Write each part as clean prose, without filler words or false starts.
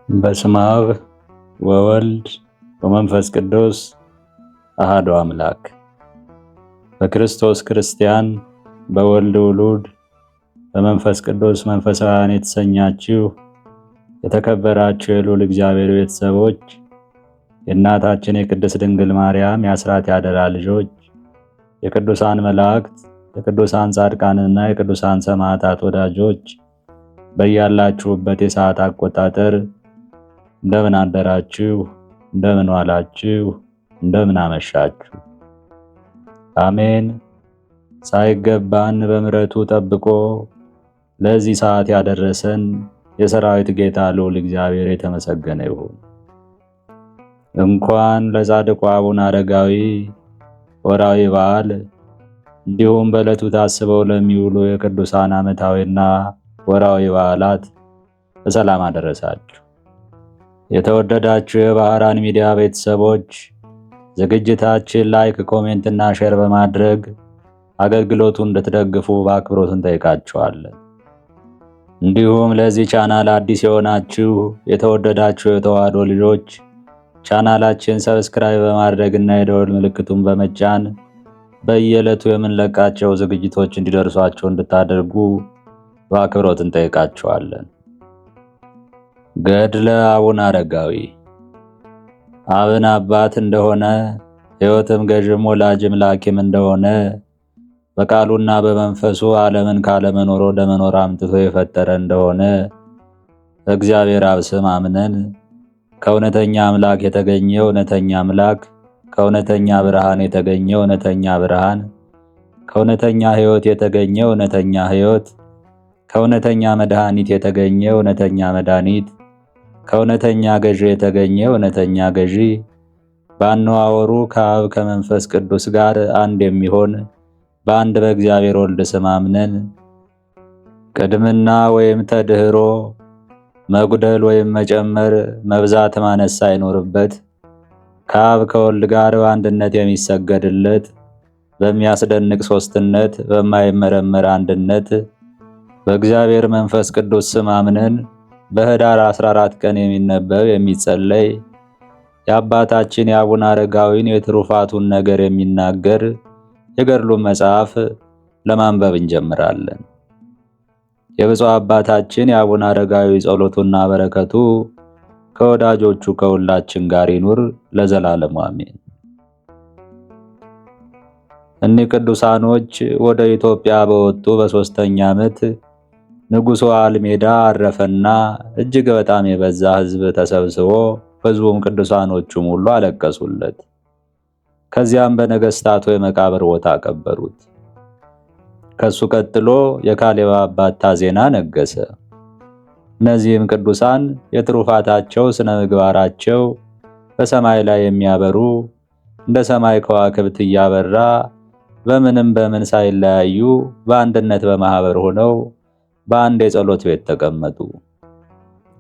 በስመ አብ ወወልድ ወመንፈስ ቅዱስ አሐዱ አምላክ። በክርስቶስ ክርስቲያን፣ በወልድ ውሉድ፣ በመንፈስ ቅዱስ መንፈሳውያን የተሰኛችሁ የተከበራችሁ የልዑል እግዚአብሔር ቤተሰቦች፣ የእናታችን የቅድስት ድንግል ማርያም የአስራት ያደራ ልጆች፣ የቅዱሳን መላእክት፣ የቅዱሳን ጻድቃንና የቅዱሳን ሰማዕታት ወዳጆች በያላችሁበት የሰዓት አቆጣጠር እንደምን አደራችሁ? እንደምን ዋላችሁ? እንደምን አመሻችሁ? አሜን። ሳይገባን በምሕረቱ ጠብቆ ለዚህ ሰዓት ያደረሰን የሰራዊት ጌታ ልዑል እግዚአብሔር የተመሰገነ ይሁን። እንኳን ለጻድቁ አቡነ አረጋዊ ወርኃዊ በዓል እንዲሁም በዕለቱ ታስበው ለሚውሉ የቅዱሳን ዓመታዊና ወርኃዊ በዓላት በሰላም አደረሳችሁ። የተወደዳችሁ የባህራን ሚዲያ ቤተሰቦች ዝግጅታችን ላይክ፣ ኮሜንት እና ሼር በማድረግ አገልግሎቱን እንድትደግፉ በአክብሮት እንጠይቃችኋለን። እንዲሁም ለዚህ ቻናል አዲስ የሆናችሁ የተወደዳችሁ የተዋሕዶ ልጆች ቻናላችን ሰብስክራይብ በማድረግ እና የደወል ምልክቱን በመጫን በየዕለቱ የምንለቃቸው ዝግጅቶች እንዲደርሷችሁ እንድታደርጉ በአክብሮት እንጠይቃችኋለን። ገድለ አቡነ አረጋዊ። አብን አባት እንደሆነ ሕይወትም ገዥም ወላጅም ላኪም እንደሆነ በቃሉና በመንፈሱ ዓለምን ካለመኖር ወደ መኖር አምጥቶ የፈጠረ እንደሆነ በእግዚአብሔር አብ ስም አምነን ከእውነተኛ አምላክ የተገኘ እውነተኛ አምላክ፣ ከእውነተኛ ብርሃን የተገኘ እውነተኛ ብርሃን፣ ከእውነተኛ ሕይወት የተገኘ እውነተኛ ሕይወት፣ ከእውነተኛ መድኃኒት የተገኘ እውነተኛ መድኃኒት፣ ከእውነተኛ ገዢ የተገኘ እውነተኛ ገዢ፣ በአነዋወሩ ከአብ ከመንፈስ ቅዱስ ጋር አንድ የሚሆን በአንድ በእግዚአብሔር ወልድ ስም አምነን ቅድምና ወይም ተድህሮ፣ መጉደል ወይም መጨመር፣ መብዛት ማነስ ሳይኖርበት ከአብ ከወልድ ጋር በአንድነት የሚሰገድለት በሚያስደንቅ ሦስትነት በማይመረመር አንድነት በእግዚአብሔር መንፈስ ቅዱስ ስም አምነን በኅዳር 14 ቀን የሚነበብ የሚጸለይ የአባታችን የአቡነ አረጋዊን የትሩፋቱን ነገር የሚናገር የገድሉን መጽሐፍ ለማንበብ እንጀምራለን። የብፁዕ አባታችን የአቡነ አረጋዊ ጸሎቱና በረከቱ ከወዳጆቹ ከሁላችን ጋር ይኑር ለዘላለሙ አሜን። እኒህ ቅዱሳኖች ወደ ኢትዮጵያ በወጡ በሦስተኛ ዓመት ንጉሡ አልሜዳ አረፈና እጅግ በጣም የበዛ ሕዝብ ተሰብስቦ ሕዝቡም ቅዱሳኖቹም ሁሉ አለቀሱለት። ከዚያም በነገሥታቱ የመቃብር ቦታ ቀበሩት። ከሱ ቀጥሎ የካሌብ አባት ታዜና ነገሰ። እነዚህም ቅዱሳን የትሩፋታቸው ስነ ምግባራቸው በሰማይ ላይ የሚያበሩ እንደ ሰማይ ከዋክብት እያበራ በምንም በምን ሳይለያዩ በአንድነት በማህበር ሆነው በአንድ የጸሎት ቤት ተቀመጡ።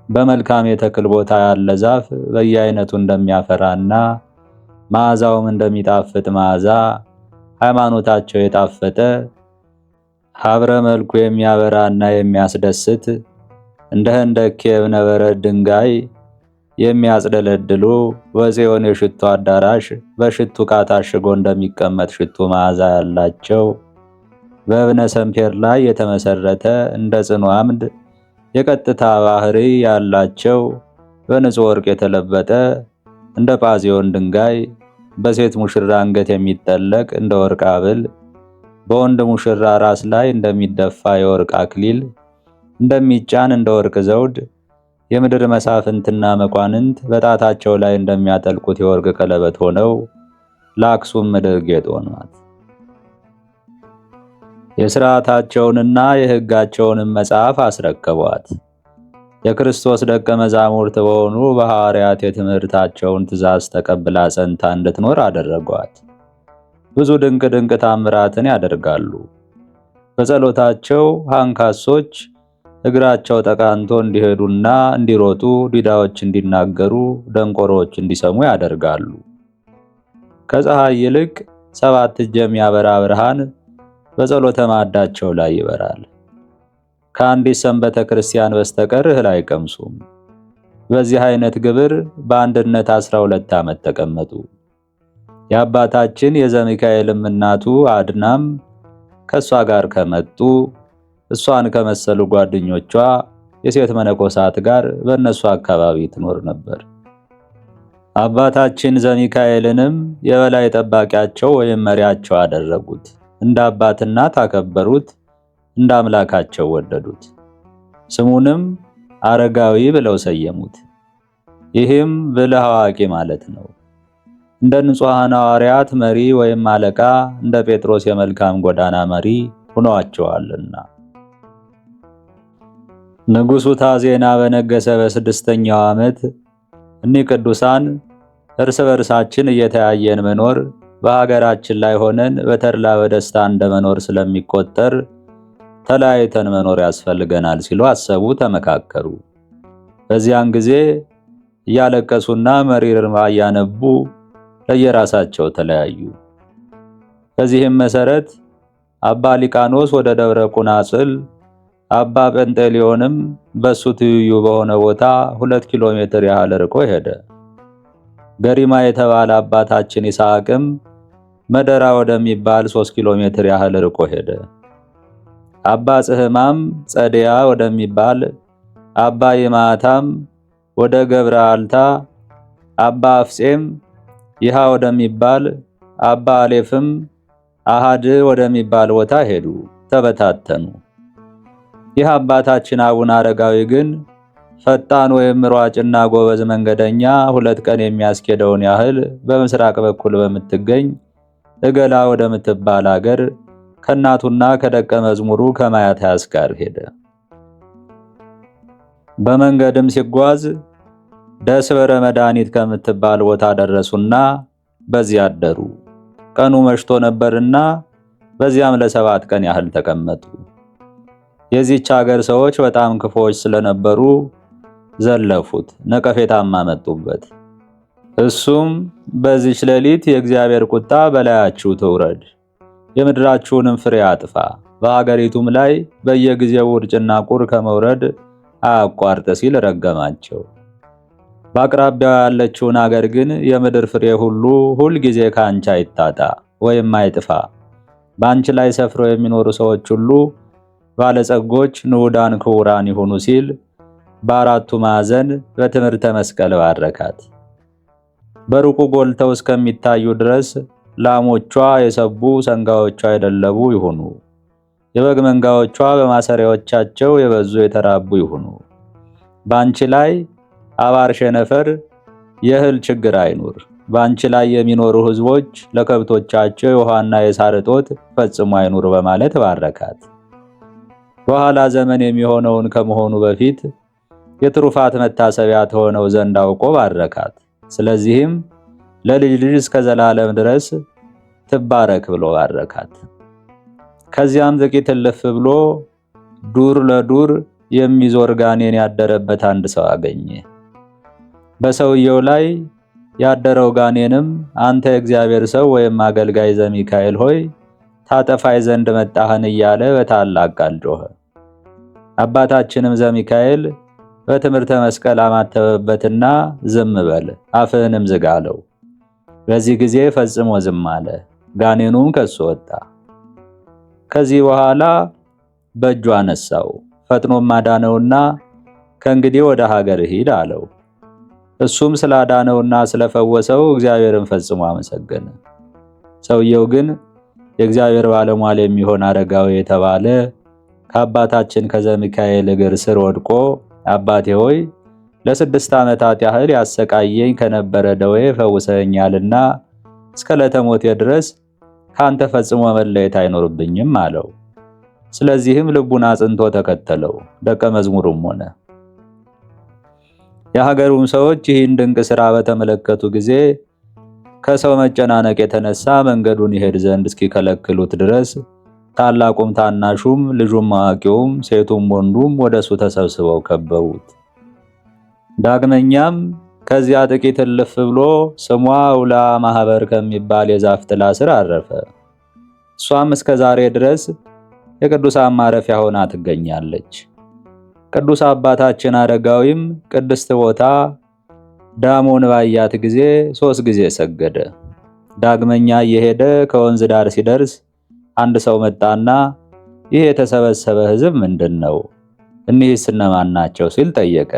በመልካም የተክል ቦታ ያለ ዛፍ በየአይነቱ እንደሚያፈራና መዓዛውም እንደሚጣፍጥ መዓዛ ሃይማኖታቸው የጣፈጠ ሐብረ መልኩ የሚያበራና የሚያስደስት እንደ ህንደኬ እብነ በረድ ድንጋይ የሚያጽደለድሉ በጽዮን የሽቱ አዳራሽ በሽቱ ዕቃ ታሽጎ እንደሚቀመጥ ሽቱ መዓዛ ያላቸው በእብነ ሰምፔር ላይ የተመሰረተ እንደ ጽኑ አምድ የቀጥታ ባህሪ ያላቸው በንጹሕ ወርቅ የተለበጠ እንደ ጳዚዮን ድንጋይ በሴት ሙሽራ አንገት የሚጠለቅ እንደ ወርቅ ሐብል በወንድ ሙሽራ ራስ ላይ እንደሚደፋ የወርቅ አክሊል እንደሚጫን እንደ ወርቅ ዘውድ የምድር መሳፍንትና መኳንንት በጣታቸው ላይ እንደሚያጠልቁት የወርቅ ቀለበት ሆነው ለአክሱም ምድር ጌጥ ሆኗት። የሥርዓታቸውንና የሕጋቸውንም መጽሐፍ አስረከቧት። የክርስቶስ ደቀ መዛሙርት በሆኑ በሐዋርያት የትምህርታቸውን ትእዛዝ ተቀብላ ጸንታ እንድትኖር አደረጓት። ብዙ ድንቅ ድንቅ ታምራትን ያደርጋሉ። በጸሎታቸው አንካሶች እግራቸው ተቃንቶ እንዲሄዱና እንዲሮጡ፣ ዲዳዎች እንዲናገሩ፣ ደንቆሮዎች እንዲሰሙ ያደርጋሉ። ከፀሐይ ይልቅ 7 እጅ የሚያበራ ብርሃን በጸሎተ ማዕዳቸው ላይ ይበራል። ከአንዲት ሰንበተ ክርስቲያን በስተቀር እህል አይቀምሱም። በዚህ አይነት ግብር በአንድነት 12 ዓመት ተቀመጡ። የአባታችን የዘሚካኤልም እናቱ አድናም ከሷ ጋር ከመጡ እሷን ከመሰሉ ጓደኞቿ የሴት መነኮሳት ጋር በእነሱ አካባቢ ትኖር ነበር። አባታችን ዘሚካኤልንም የበላይ ጠባቂያቸው ወይም መሪያቸው አደረጉት። እንደ አባትና ታከበሩት፣ እንደ አምላካቸው ወደዱት። ስሙንም አረጋዊ ብለው ሰየሙት። ይህም ብልህ አዋቂ ማለት ነው። እንደ ንጹሐን ሐዋርያት መሪ ወይም አለቃ፣ እንደ ጴጥሮስ የመልካም ጎዳና መሪ ሆነዋቸዋልና። ንጉሡ ታዜና በነገሰ በ6ኛው ዓመት እኒህ ቅዱሳን እርስ በርሳችን እየተያየን መኖር በሀገራችን ላይ ሆነን በተድላ በደስታ እንደመኖር ስለሚቆጠር ተለያይተን መኖር ያስፈልገናል ሲሉ አሰቡ፣ ተመካከሩ። በዚያን ጊዜ እያለቀሱና መሪር እንባ እያነቡ ለየራሳቸው ተለያዩ። በዚህም መሰረት አባ ሊቃኖስ ወደ ደብረ ቁናጽል፣ አባ ጴንጤሊዮንም በሱ ትይዩ በሆነ ቦታ 2 ኪሎ ሜትር ያህል ርቆ ሄደ። ገሪማ የተባለ አባታችን ይስሐቅም መደራ ወደሚባል 3 ኪሎ ሜትር ያህል ርቆ ሄደ። አባ ጽህማም ጸደያ ወደሚባል፣ አባ ይማታም ወደ ገብረ አልታ፣ አባ አፍጼም ይሃ ወደሚባል፣ አባ አሌፍም አሃድ ወደሚባል ቦታ ሄዱ፣ ተበታተኑ። ይህ አባታችን አቡነ አረጋዊ ግን ፈጣን ወይም ሯጭና ጎበዝ መንገደኛ 2 ቀን የሚያስኬደውን ያህል በምስራቅ በኩል በምትገኝ እገላ ወደምትባል አገር ከእናቱና ከደቀ መዝሙሩ ከማያታያስ ጋር ሄደ። በመንገድም ሲጓዝ ደስበረ መድኃኒት ከምትባል ቦታ ደረሱና በዚያ አደሩ። ቀኑ መሽቶ ነበርና በዚያም ለ7 ቀን ያህል ተቀመጡ። የዚህች ሀገር ሰዎች በጣም ክፉዎች ስለነበሩ ዘለፉት፣ ነቀፌታም አመጡበት። እሱም በዚች ሌሊት የእግዚአብሔር ቁጣ በላያችሁ ትውረድ፣ የምድራችሁንም ፍሬ አጥፋ፣ በሀገሪቱም ላይ በየጊዜው ውርጭና ቁር ከመውረድ አያቋርጥ ሲል ረገማቸው። በአቅራቢያው ያለችውን አገር ግን የምድር ፍሬ ሁል ጊዜ ከአንቺ አይታጣ ወይም አይጥፋ፣ በአንቺ ላይ ሰፍረው የሚኖሩ ሰዎች ሁሉ ባለጸጎች፣ ንዑዳን፣ ክቡራን ይሁኑ ሲል በአራቱ ማዕዘን በትምህርተ መስቀል ባረካት። በሩቁ ጎልተው እስከሚታዩ ድረስ ላሞቿ የሰቡ ሰንጋዎቿ የደለቡ ይሁኑ። የበግ መንጋዎቿ በማሰሪያዎቻቸው የበዙ የተራቡ ይሁኑ። በአንቺ ላይ አባር ሸነፈር፣ የእህል ችግር አይኑር። በአንቺ ላይ የሚኖሩ ሕዝቦች ለከብቶቻቸው የውሃና የሳር እጦት ፈጽሞ አይኑር በማለት ባረካት። በኋላ ዘመን የሚሆነውን ከመሆኑ በፊት የትሩፋት መታሰቢያ ተሆነው ዘንድ አውቆ ባረካት። ስለዚህም ለልጅ ልጅ እስከ ዘላለም ድረስ ትባረክ ብሎ ባረካት። ከዚያም ጥቂት እልፍ ብሎ ዱር ለዱር የሚዞር ጋኔን ያደረበት አንድ ሰው አገኘ። በሰውየው ላይ ያደረው ጋኔንም አንተ የእግዚአብሔር ሰው ወይም አገልጋይ ዘሚካኤል ሆይ ታጠፋይ ዘንድ መጣህን እያለ በታላቅ ቃል ጮኸ። አባታችንም ዘሚካኤል በትምህርተ መስቀል አማተበበትና ዝም በል አፍህንም ዝጋ አለው። በዚህ ጊዜ ፈጽሞ ዝም አለ። ጋኔኑም ከሱ ወጣ። ከዚህ በኋላ በእጁ አነሳው፣ ፈጥኖም አዳነውና ከእንግዲህ ወደ ሀገር ሂድ አለው። እሱም ስላዳነውና ስለፈወሰው እግዚአብሔርን ፈጽሞ አመሰገነ። ሰውየው ግን የእግዚአብሔር ባለሟል የሚሆን አረጋዊ የተባለ ከአባታችን ከዘሚካኤል እግር ስር ወድቆ አባቴ ሆይ ለ6 ዓመታት ያህል ያሰቃየኝ ከነበረ ደዌ ፈውሰኛልና እስከ ለተሞቴ ድረስ ካንተ ፈጽሞ መለየት አይኖርብኝም አለው። ስለዚህም ልቡን አጽንቶ ተከተለው፣ ደቀ መዝሙሩም ሆነ። የሀገሩም ሰዎች ይህን ድንቅ ሥራ በተመለከቱ ጊዜ ከሰው መጨናነቅ የተነሳ መንገዱን ይሄድ ዘንድ እስኪከለክሉት ድረስ ታላቁም ታናሹም ልጁም አዋቂውም ሴቱም ወንዱም ወደሱ ተሰብስበው ከበቡት። ዳግመኛም ከዚያ ጥቂት እልፍ ብሎ ስሟ ውላ ማህበር ከሚባል የዛፍ ጥላ ስር አረፈ። እሷም እስከ ዛሬ ድረስ የቅዱሳን ማረፊያ ሆና ትገኛለች። ቅዱስ አባታችን አረጋዊም ቅድስት ቦታ ዳሞን ባያት ጊዜ 3 ጊዜ ሰገደ። ዳግመኛ እየሄደ ከወንዝ ዳር ሲደርስ አንድ ሰው መጣና ይህ የተሰበሰበ ሕዝብ ምንድን ነው? እኒህስ እነማን ናቸው? ሲል ጠየቀ።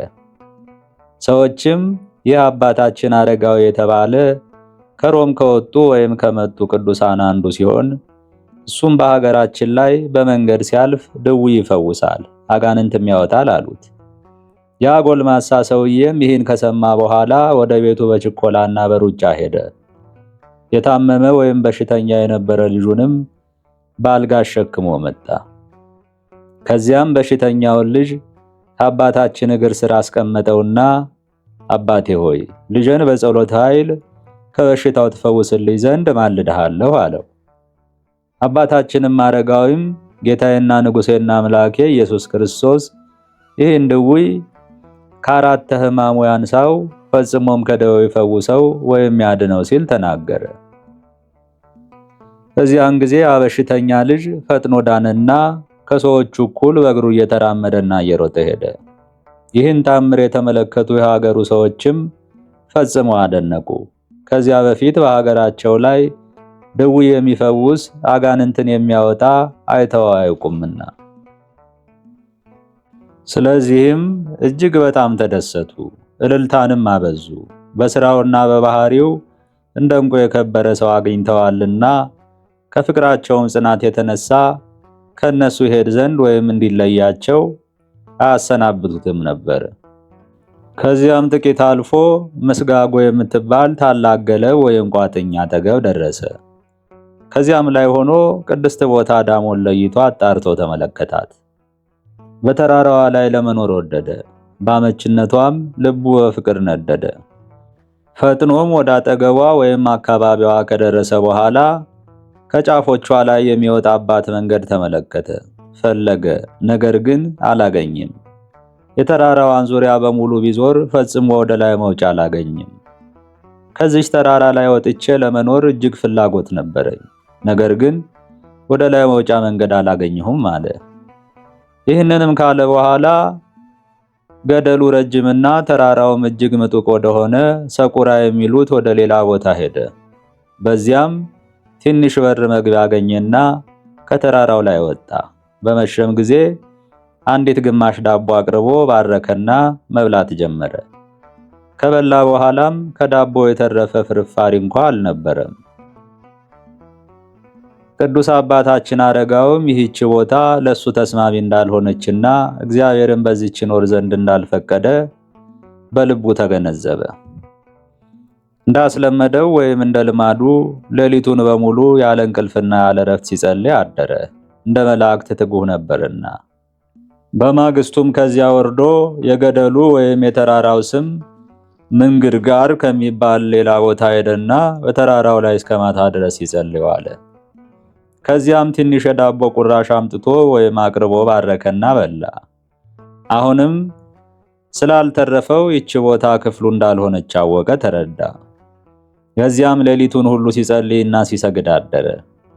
ሰዎችም ይህ አባታችን አረጋዊ የተባለ ከሮም ከወጡ ወይም ከመጡ ቅዱሳን አንዱ ሲሆን እሱም በሀገራችን ላይ በመንገድ ሲያልፍ ድውይ ይፈውሳል፣ አጋንንትም ያወጣል አሉት። ያ ጎልማሳ ሰውዬም ይህን ከሰማ በኋላ ወደ ቤቱ በችኮላና በሩጫ ሄደ። የታመመ ወይም በሽተኛ የነበረ ልጁንም በአልጋ አሸክሞ መጣ። ከዚያም በሽተኛውን ልጅ ከአባታችን እግር ስር አስቀመጠውና አባቴ ሆይ ልጄን በጸሎት ኃይል ከበሽታው ትፈውስልኝ ዘንድ ማልድሃለሁ አለው። አባታችንም አረጋዊም ጌታዬና ንጉሴና አምላኬ ኢየሱስ ክርስቶስ ይህን ድውይ ከአራተ ሕማሙ ያንሳው ፈጽሞም ከደዌው ይፈውሰው ወይም ያድነው ሲል ተናገረ። በዚያን ጊዜ በሽተኛ ልጅ ፈጥኖ ዳነና ከሰዎቹ እኩል በእግሩ እየተራመደና እየሮጠ ሄደ። ይህን ታምር የተመለከቱ የሀገሩ ሰዎችም ፈጽመው አደነቁ። ከዚያ በፊት በሀገራቸው ላይ ድውይ የሚፈውስ አጋንንትን የሚያወጣ አይተው አያውቁምና። ስለዚህም እጅግ በጣም ተደሰቱ፣ እልልታንም አበዙ። በስራውና በባህሪው እንደ ዕንቁ የከበረ ሰው አግኝተዋልና ከፍቅራቸውም ጽናት የተነሳ ከነሱ ይሄድ ዘንድ ወይም እንዲለያቸው አያሰናብቱትም ነበር። ከዚያም ጥቂት አልፎ ምስጋጎ የምትባል ታላቅ ገለብ ወይም ቋጥኝ አጠገብ ደረሰ። ከዚያም ላይ ሆኖ ቅድስት ቦታ ዳሞን ለይቶ አጣርቶ ተመለከታት። በተራራዋ ላይ ለመኖር ወደደ። በአመችነቷም ልቡ በፍቅር ነደደ። ፈጥኖም ወደ አጠገቧ ወይም አካባቢዋ ከደረሰ በኋላ ከጫፎቿ ላይ የሚወጣባት መንገድ ተመለከተ፣ ፈለገ፣ ነገር ግን አላገኝም። የተራራዋን ዙሪያ በሙሉ ቢዞር ፈጽሞ ወደ ላይ መውጫ አላገኝም። ከዚች ተራራ ላይ ወጥቼ ለመኖር እጅግ ፍላጎት ነበረኝ፣ ነገር ግን ወደ ላይ መውጫ መንገድ አላገኘሁም አለ። ይህንንም ካለ በኋላ ገደሉ ረጅምና ተራራውም እጅግ ምጡቅ ወደሆነ ሰቁራ የሚሉት ወደ ሌላ ቦታ ሄደ። በዚያም ትንሽ በር መግቢያ አገኘና ከተራራው ላይ ወጣ። በመሸም ጊዜ አንዲት ግማሽ ዳቦ አቅርቦ ባረከና መብላት ጀመረ። ከበላ በኋላም ከዳቦ የተረፈ ፍርፋሪ እንኳ አልነበረም። ቅዱስ አባታችን አረጋዊም ይህች ቦታ ለሱ ተስማሚ እንዳልሆነችና እግዚአብሔርን በዚህች ኖር ዘንድ እንዳልፈቀደ በልቡ ተገነዘበ። እንዳስለመደው ወይም እንደ ልማዱ ሌሊቱን በሙሉ ያለ እንቅልፍና ያለ እረፍት ሲጸልይ አደረ፣ እንደ መላእክት ትጉህ ነበርና። በማግስቱም ከዚያ ወርዶ የገደሉ ወይም የተራራው ስም ምንግርጋር ከሚባል ሌላ ቦታ ሄደና በተራራው ላይ እስከ ማታ ድረስ ይጸልይ ዋለ። ከዚያም ትንሽ የዳቦ ቁራሽ አምጥቶ ወይም አቅርቦ ባረከና በላ። አሁንም ስላልተረፈው ይህች ቦታ ክፍሉ እንዳልሆነች አወቀ፣ ተረዳ። ከዚያም ሌሊቱን ሁሉ ሲጸልይና ሲሰግድ አደረ።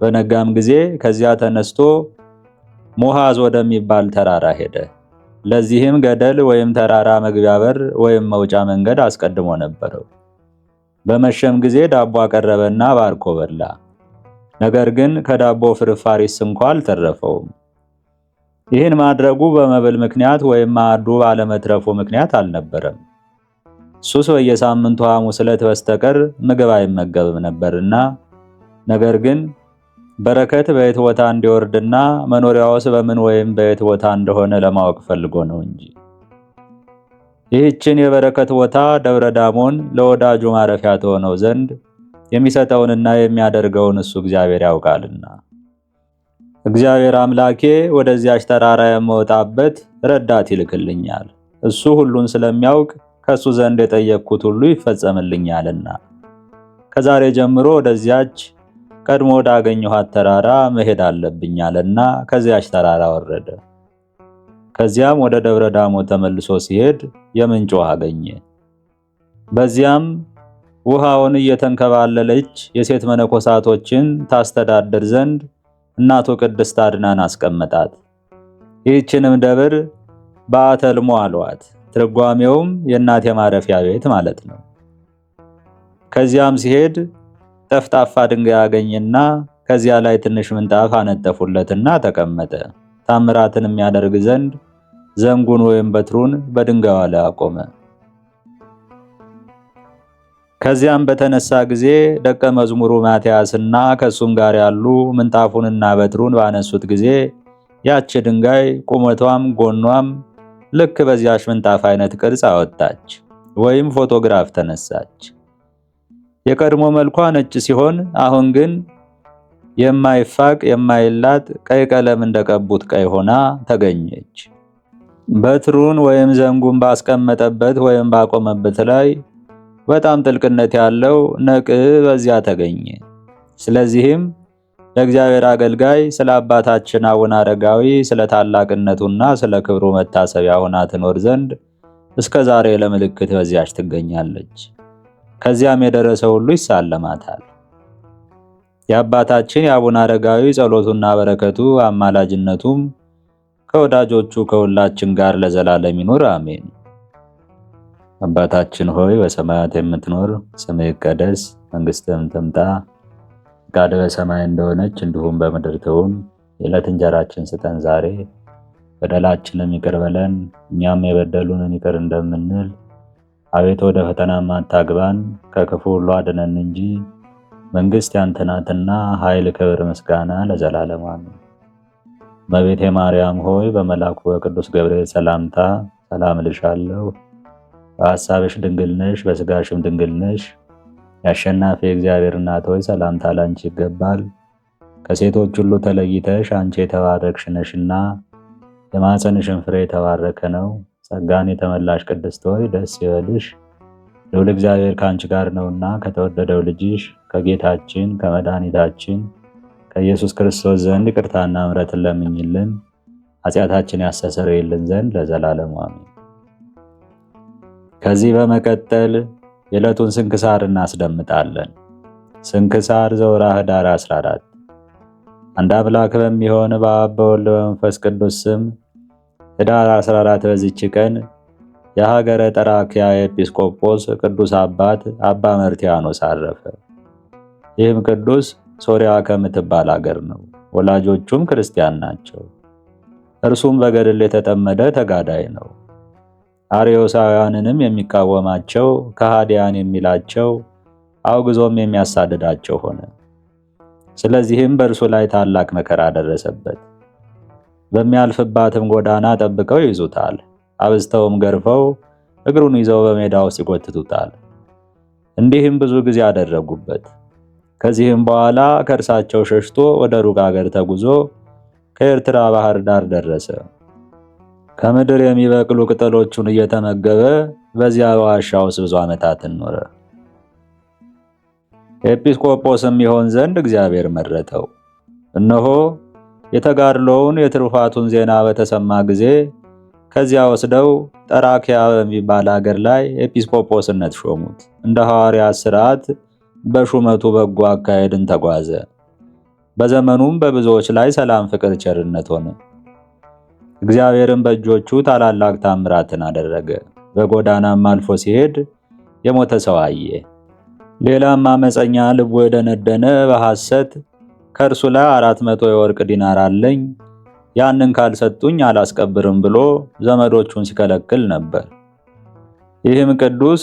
በነጋም ጊዜ ከዚያ ተነስቶ ሞሃዝ ወደሚባል ተራራ ሄደ። ለዚህም ገደል ወይም ተራራ መግቢያ በር ወይም መውጫ መንገድ አስቀድሞ ነበረው። በመሸም ጊዜ ዳቦ አቀረበና ባርኮ በላ። ነገር ግን ከዳቦ ፍርፋሪስ እንኳ አልተረፈውም። ይህን ማድረጉ በመብል ምክንያት ወይም ማዕዱ ባለመትረፉ ምክንያት አልነበረም። እሱስ በየሳምንቱ ሐሙስ ዕለት በስተቀር ምግብ አይመገብም ነበርና፣ ነገር ግን በረከት በየት ቦታ እንዲወርድና መኖሪያውስ በምን ወይም በየት ቦታ እንደሆነ ለማወቅ ፈልጎ ነው እንጂ። ይህችን የበረከት ቦታ ደብረ ዳሞን ለወዳጁ ማረፊያ ተሆነው ዘንድ የሚሰጠውንና የሚያደርገውን እሱ እግዚአብሔር ያውቃልና። እግዚአብሔር አምላኬ ወደዚያች ተራራ የምወጣበት ረዳት ይልክልኛል፣ እሱ ሁሉን ስለሚያውቅ ከሱ ዘንድ የጠየቅኩት ሁሉ ይፈጸምልኛልና። ከዛሬ ጀምሮ ወደዚያች ቀድሞ ወዳገኘኋት ተራራ መሄድ አለብኛልና ከዚያች ተራራ ወረደ። ከዚያም ወደ ደብረ ዳሞ ተመልሶ ሲሄድ የምንጭ ውሃ አገኘ። በዚያም ውሃውን እየተንከባለለች የሴት መነኮሳቶችን ታስተዳድር ዘንድ እናቱ ቅድስት አድናን አስቀመጣት። ይህችንም ደብር በአተልሞ አሏት። ትርጓሜውም የእናቴ ማረፊያ ቤት ማለት ነው። ከዚያም ሲሄድ ጠፍጣፋ ድንጋይ አገኘና ከዚያ ላይ ትንሽ ምንጣፍ አነጠፉለትና ተቀመጠ። ታምራትን የሚያደርግ ዘንድ ዘንጉን ወይም በትሩን በድንጋዩ ላይ አቆመ። ከዚያም በተነሳ ጊዜ ደቀ መዝሙሩ ማትያስና ከሱም ጋር ያሉ ምንጣፉንና በትሩን ባነሱት ጊዜ ያች ድንጋይ ቁመቷም ጎኗም ልክ በዚያች ምንጣፍ አይነት ቅርጽ አወጣች ወይም ፎቶግራፍ ተነሳች። የቀድሞ መልኳ ነጭ ሲሆን አሁን ግን የማይፋቅ የማይላጥ ቀይ ቀለም እንደቀቡት ቀይ ሆና ተገኘች። በትሩን ወይም ዘንጉን ባስቀመጠበት ወይም ባቆመበት ላይ በጣም ጥልቅነት ያለው ነቅ በዚያ ተገኘ። ስለዚህም ለእግዚአብሔር አገልጋይ ስለ አባታችን አቡነ አረጋዊ ስለ ታላቅነቱና ስለ ክብሩ መታሰቢያ ሆና ትኖር ዘንድ እስከ ዛሬ ለምልክት በዚያች ትገኛለች። ከዚያም የደረሰ ሁሉ ይሳለማታል። የአባታችን የአቡነ አረጋዊ ጸሎቱና በረከቱ አማላጅነቱም ከወዳጆቹ ከሁላችን ጋር ለዘላለም ይኑር አሜን። አባታችን ሆይ በሰማያት የምትኖር፣ ስምህ ይቀደስ፣ መንግስትህም ትምጣ፣ ፈቃድህ በሰማይ እንደሆነች እንዲሁም በምድር ትሁን። የዕለት እንጀራችንን ስጠን ዛሬ፣ በደላችንን ይቅር በለን እኛም የበደሉንን ይቅር እንደምንል፣ አቤቱ ወደ ፈተናም አታግባን ከክፉ ሁሉ አድነን እንጂ መንግስት ያንተ ናትና ኃይል፣ ክብር፣ ምስጋና ለዘላለሙ አሜን። እመቤቴ ማርያም ሆይ በመልአኩ በቅዱስ ገብርኤል ሰላምታ ሰላም እልሻለሁ። በሐሳብሽ ድንግል ነሽ፣ በሥጋሽም ድንግል ነሽ። የአሸናፊ እግዚአብሔር እናት ሆይ ሰላምታ ላንቺ ይገባል። ከሴቶች ሁሉ ተለይተሽ አንቺ የተባረክሽ ነሽና የማኅፀንሽን ፍሬ የተባረከ ነው። ጸጋን የተመላሽ ቅድስት ሆይ ደስ ይበልሽ፣ ልዑል እግዚአብሔር ከአንቺ ጋር ነውና ከተወደደው ልጅሽ ከጌታችን ከመድኃኒታችን ከኢየሱስ ክርስቶስ ዘንድ ይቅርታና ምሕረትን ለምኝልን ኃጢአታችን ያስተሰርይልን ዘንድ ለዘላለሙ አሜን። ከዚህ በመቀጠል የዕለቱን ስንክሳር እናስደምጣለን። ስንክሳር ዘወርኃ ኅዳር 14። አንድ አምላክ በሚሆን በአብ በወልድ በመንፈስ ቅዱስ ስም ኅዳር 14 በዚች ቀን የሀገረ ጠራኪያ ኤጲስቆጶስ ቅዱስ አባት አባ መርትያኖስ አረፈ። ይህም ቅዱስ ሶርያ ከምትባል አገር ነው። ወላጆቹም ክርስቲያን ናቸው። እርሱም በገድል የተጠመደ ተጋዳይ ነው። አርዮሳውያንንም የሚቃወማቸው ከሃዲያን የሚላቸው አውግዞም የሚያሳድዳቸው ሆነ። ስለዚህም በእርሱ ላይ ታላቅ መከራ ደረሰበት። በሚያልፍባትም ጎዳና ጠብቀው ይይዙታል፣ አብዝተውም ገርፈው እግሩን ይዘው በሜዳ ውስጥ ይጎትቱታል። እንዲህም ብዙ ጊዜ አደረጉበት። ከዚህም በኋላ ከእርሳቸው ሸሽቶ ወደ ሩቅ አገር ተጉዞ ከኤርትራ ባህር ዳር ደረሰ። ከምድር የሚበቅሉ ቅጠሎቹን እየተመገበ በዚያ ዋሻ ውስጥ ብዙ ዓመታትን ኖረ። ኤጲስቆጶስም ይሆን ዘንድ እግዚአብሔር መረጠው። እነሆ የተጋድሎውን የትሩፋቱን ዜና በተሰማ ጊዜ ከዚያ ወስደው ጠራኪያ በሚባል አገር ላይ ኤጲስቆጶስነት ሾሙት። እንደ ሐዋርያት ሥርዓት በሹመቱ በጎ አካሄድን ተጓዘ። በዘመኑም በብዙዎች ላይ ሰላም፣ ፍቅር፣ ቸርነት ሆነ። እግዚአብሔርም በእጆቹ ታላላቅ ታምራትን አደረገ። በጎዳናም አልፎ ሲሄድ የሞተ ሰው አየ። ሌላም አመፀኛ ልቡ የደነደነ በሐሰት ከእርሱ ላይ 400 የወርቅ ዲናር አለኝ፣ ያንን ካልሰጡኝ አላስቀብርም ብሎ ዘመዶቹን ሲከለክል ነበር። ይህም ቅዱስ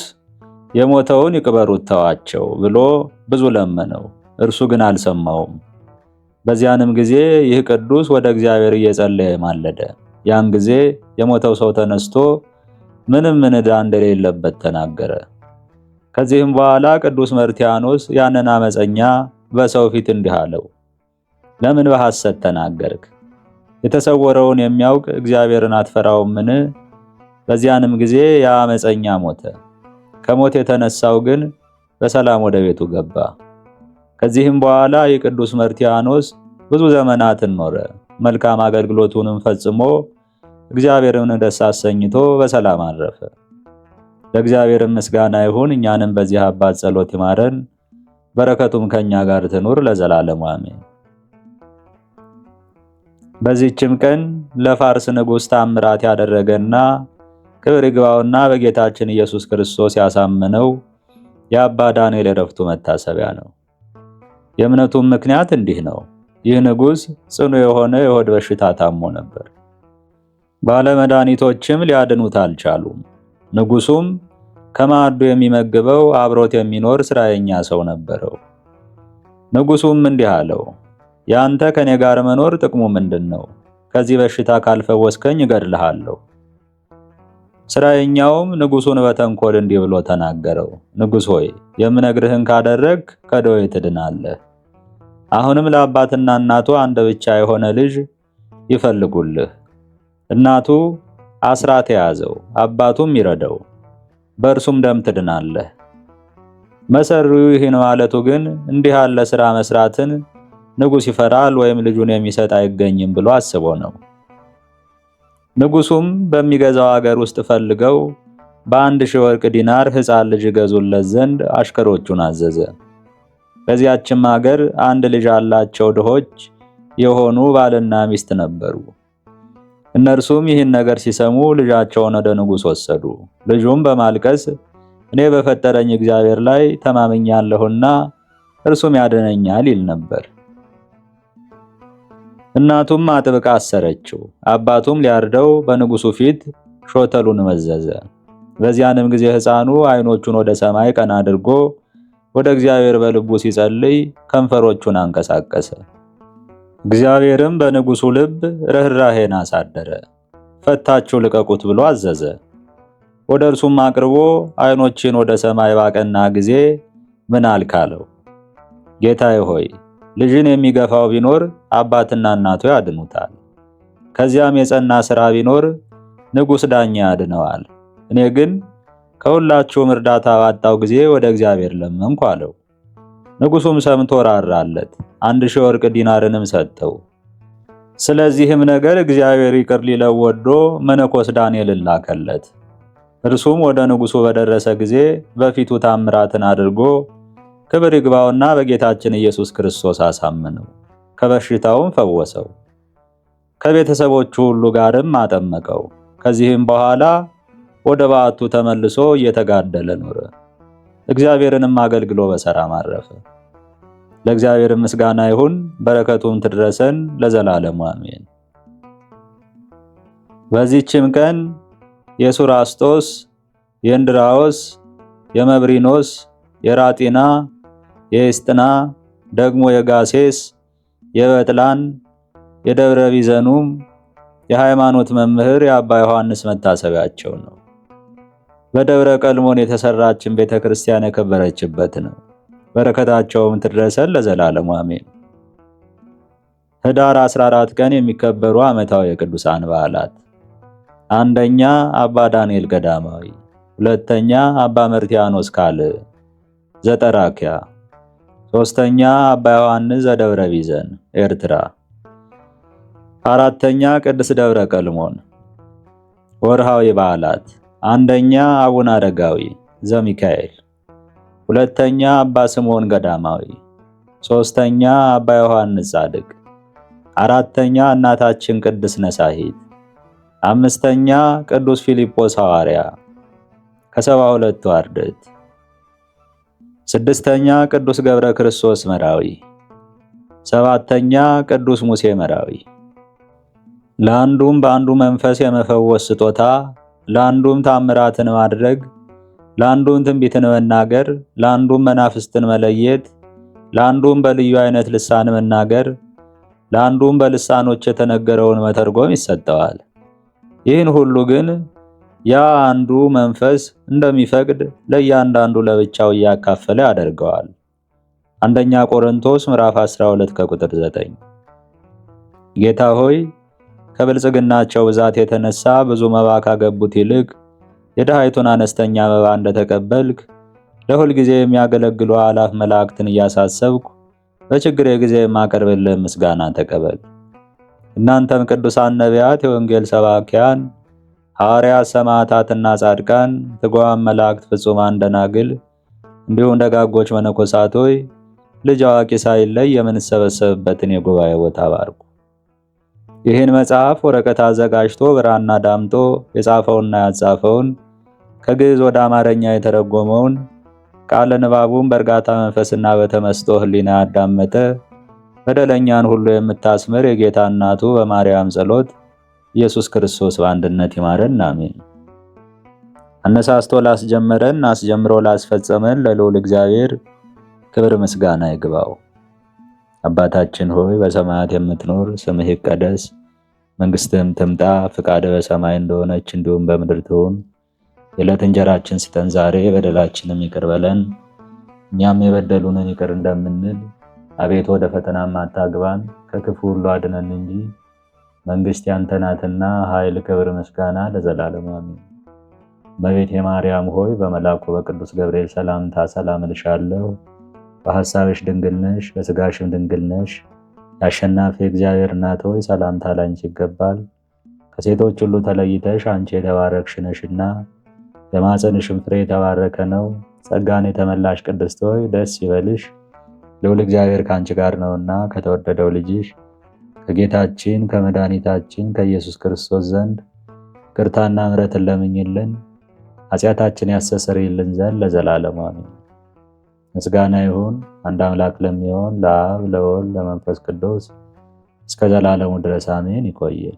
የሞተውን ይቅበሩት ተዋቸው ብሎ ብዙ ለመነው፣ እርሱ ግን አልሰማውም። በዚያንም ጊዜ ይህ ቅዱስ ወደ እግዚአብሔር እየጸለየ ማለደ። ያን ጊዜ የሞተው ሰው ተነስቶ ምንም ዕዳ እንደሌለበት ተናገረ። ከዚህም በኋላ ቅዱስ መርትያኖስ ያንን አመፀኛ በሰው ፊት እንዲህ አለው፣ ለምን በሐሰት ተናገርክ? የተሰወረውን የሚያውቅ እግዚአብሔርን አትፈራውምን? በዚያንም ጊዜ ያ አመፀኛ ሞተ። ከሞት የተነሳው ግን በሰላም ወደ ቤቱ ገባ። ከዚህም በኋላ የቅዱስ መርትያኖስ ብዙ ዘመናትን ኖረ። መልካም አገልግሎቱንም ፈጽሞ እግዚአብሔርን ደስ አሰኝቶ በሰላም አረፈ። ለእግዚአብሔር ምስጋና ይሁን። እኛንም በዚህ አባት ጸሎት ይማረን፣ በረከቱም ከኛ ጋር ትኑር ለዘላለሙ አሜን። በዚህችም ቀን ለፋርስ ንጉሥ ታምራት ያደረገና ክብር ይግባውና በጌታችን ኢየሱስ ክርስቶስ ያሳመነው የአባ ዳንኤል ዕረፍቱ መታሰቢያ ነው። የእምነቱም ምክንያት እንዲህ ነው። ይህ ንጉሥ ጽኑ የሆነ የሆድ በሽታ ታሞ ነበር። ባለመድኃኒቶችም ሊያድኑት አልቻሉም። ንጉሡም ከማዕዱ የሚመግበው አብሮት የሚኖር ሥራየኛ ሰው ነበረው። ንጉሡም እንዲህ አለው፣ ያንተ ከኔ ጋር መኖር ጥቅሙ ምንድን ነው? ከዚህ በሽታ ካልፈወስከኝ እገድልሃለሁ። ሥራየኛውም ንጉሡን በተንኮል እንዲህ ብሎ ተናገረው፣ ንጉሥ ሆይ የምነግርህን ካደረግ ከደዌ ትድናለህ። አሁንም ለአባትና እናቱ አንድ ብቻ የሆነ ልጅ ይፈልጉልህ። እናቱ አስራት የያዘው አባቱም ይረደው፣ በእርሱም ደም ትድናለህ። መሰሪው ይህን ማለቱ ግን እንዲህ ያለ ሥራ መስራትን ንጉሥ ይፈራል ወይም ልጁን የሚሰጥ አይገኝም ብሎ አስቦ ነው። ንጉሡም በሚገዛው አገር ውስጥ ፈልገው በ1000 ወርቅ ዲናር ሕፃን ልጅ ይገዙለት ዘንድ አሽከሮቹን አዘዘ። በዚያችም አገር አንድ ልጅ ያላቸው ድሆች የሆኑ ባልና ሚስት ነበሩ። እነርሱም ይህን ነገር ሲሰሙ ልጃቸውን ወደ ንጉሥ ወሰዱ። ልጁም በማልቀስ እኔ በፈጠረኝ እግዚአብሔር ላይ ተማምኛለሁና እርሱም ያድነኛል ይል ነበር። እናቱም አጥብቃ አሰረችው። አባቱም ሊያርደው በንጉሡ ፊት ሾተሉን መዘዘ። በዚያንም ጊዜ ሕፃኑ ዓይኖቹን ወደ ሰማይ ቀና አድርጎ ወደ እግዚአብሔር በልቡ ሲጸልይ ከንፈሮቹን አንቀሳቀሰ። እግዚአብሔርም በንጉሡ ልብ ርኅራኄን አሳደረ። ፈታችሁ ልቀቁት ብሎ አዘዘ። ወደ እርሱም አቅርቦ ዓይኖችን ወደ ሰማይ ባቀና ጊዜ ምን አልክ አለው። ጌታዬ ሆይ ልጅን የሚገፋው ቢኖር አባትና እናቱ ያድኑታል። ከዚያም የጸና ሥራ ቢኖር ንጉሥ ዳኛ ያድነዋል። እኔ ግን ከሁላችሁም እርዳታ ባጣው ጊዜ ወደ እግዚአብሔር ለመንኩ አለው። ንጉሡም ሰምቶ ራራለት፣ 1000 ወርቅ ዲናርንም ሰጠው። ስለዚህም ነገር እግዚአብሔር ይቅር ሊለው ወዶ መነኮስ ዳንኤልን ላከለት። እርሱም ወደ ንጉሡ በደረሰ ጊዜ በፊቱ ታምራትን አድርጎ ክብር ይግባውና በጌታችን ኢየሱስ ክርስቶስ አሳመነው፣ ከበሽታውም ፈወሰው። ከቤተሰቦቹ ሁሉ ጋርም አጠመቀው። ከዚህም በኋላ ወደ በዓቱ ተመልሶ እየተጋደለ ኖረ። እግዚአብሔርንም አገልግሎ በሰላም አረፈ። ለእግዚአብሔር ምስጋና ይሁን፣ በረከቱም ትድረሰን ለዘላለሙ አሜን። በዚህችም ቀን የሱራስጦስ፣ የእንድራዎስ፣ የመብሪኖስ፣ የራጢና፣ የኤስጥና ደግሞ የጋሴስ፣ የበጥላን፣ የደብረ ቢዘኑም የሃይማኖት መምህር የአባ ዮሐንስ መታሰቢያቸው ነው። በደብረ ቀልሞን የተሰራችን ቤተክርስቲያን የከበረችበት ነው። በረከታቸውም ትድረሰን ለዘላለሙ አሜን። ኅዳር 14 ቀን የሚከበሩ ዓመታዊ የቅዱሳን በዓላት፣ አንደኛ አባ ዳንኤል ገዳማዊ፣ ሁለተኛ አባ መርትያኖስ ካልዕ ዘጠራኪያ፣ ሶስተኛ አባ ዮሐንስ ዘደብረ ቢዘን ኤርትራ፣ አራተኛ ቅድስት ደብረ ቀልሞን። ወርሃዊ በዓላት፣ አንደኛ አቡነ አረጋዊ ዘሚካኤል፣ ሁለተኛ አባ ስምዖን ገዳማዊ፣ ሶስተኛ አባ ዮሐንስ ጻድቅ፣ አራተኛ እናታችን ቅድስት ነሳሂት፣ አምስተኛ ቅዱስ ፊልጶስ ሐዋርያ ከ72ቱ አርድእት፣ ስድስተኛ ቅዱስ ገብረ ክርስቶስ መራዊ፣ ሰባተኛ ቅዱስ ሙሴ መራዊ። ለአንዱም በአንዱ መንፈስ የመፈወስ ስጦታ፣ ለአንዱም ታምራትን ማድረግ፣ ለአንዱም ትንቢትን መናገር፣ ለአንዱም መናፍስትን መለየት፣ ለአንዱም በልዩ አይነት ልሳን መናገር፣ ለአንዱም በልሳኖች የተነገረውን መተርጎም ይሰጠዋል። ይህን ሁሉ ግን ያ አንዱ መንፈስ እንደሚፈቅድ ለእያንዳንዱ ለብቻው እያካፈለ ያደርገዋል። አንደኛ ቆሮንቶስ ምዕራፍ 12 ከቁጥር 9። ጌታ ሆይ ከብልጽግናቸው ብዛት የተነሳ ብዙ መባ ካገቡት ይልቅ የድሃይቱን አነስተኛ መባ እንደተቀበልክ ለሁል ጊዜ የሚያገለግሉ አላፍ መላእክትን እያሳሰብኩ በችግሬ ጊዜ የማቀርብልህ ምስጋና ተቀበል። እናንተም ቅዱሳን ነቢያት፣ የወንጌል ሰባኪያን ሐዋርያት፣ ሰማዕታትና ጻድቃን፣ ትጉሃን መላእክት፣ ፍጹማን ደናግል እንዲሁም ደጋጎች መነኮሳት ሆይ ልጅ አዋቂ ሳይለይ የምንሰበሰብበትን የጉባኤ ቦታ ባርኩ። ይህን መጽሐፍ ወረቀት አዘጋጅቶ ብራና ዳምጦ የጻፈውና ያጻፈውን ከግዕዝ ወደ አማርኛ የተረጎመውን ቃለ ንባቡን በእርጋታ መንፈስና በተመስጦ ሕሊና ያዳመጠ በደለኛን ሁሉ የምታስምር የጌታ እናቱ በማርያም ጸሎት ኢየሱስ ክርስቶስ በአንድነት ይማረን፣ አሜን። አነሳስቶ ላስጀመረን አስጀምሮ ላስፈጸመን ለልዑል እግዚአብሔር ክብር ምስጋና ይግባው። አባታችን ሆይ በሰማያት የምትኖር፣ ስምህ ይቀደስ፣ መንግስትህም ትምጣ፣ ፍቃድህ በሰማይ እንደሆነች እንዲሁም በምድር ትሁን። የዕለት እንጀራችንን ስጠን ዛሬ፣ በደላችንም ይቅር በለን እኛም የበደሉንን ይቅር እንደምንል። አቤቱ ወደ ፈተናም አታግባን ከክፉ ሁሉ አድነን እንጂ መንግስት ያንተ ናትና፣ ኃይል፣ ክብር፣ ምስጋና ለዘላለሙ አሜን። እመቤቴ ማርያም ሆይ በመልአኩ በቅዱስ ገብርኤል ሰላምታ ሰላም እልሻለሁ። በሐሳብሽ ድንግል ነሽ፣ በሥጋሽም ድንግል ነሽ። የአሸናፊ እግዚአብሔር እናት ሆይ ሰላምታ ላንቺ ይገባል። ከሴቶች ሁሉ ተለይተሽ አንቺ የተባረክሽ ነሽና የማኅፀንሽም ፍሬ የተባረከ ነው። ጸጋን የተመላሽ ቅድስት ሆይ ደስ ይበልሽ፣ ልዑል እግዚአብሔር ከአንቺ ጋር ነውና ከተወደደው ልጅሽ ከጌታችን ከመድኃኒታችን ከኢየሱስ ክርስቶስ ዘንድ ይቅርታና ምሕረትን ለምኝልን ኃጢአታችን ያስተሰርይልን ዘንድ ለዘላለሙ አሜን። ምስጋና ይሁን አንድ አምላክ ለሚሆን ለአብ ለወልድ ለመንፈስ ቅዱስ እስከ ዘላለሙ ድረስ አሜን። ይቆየን።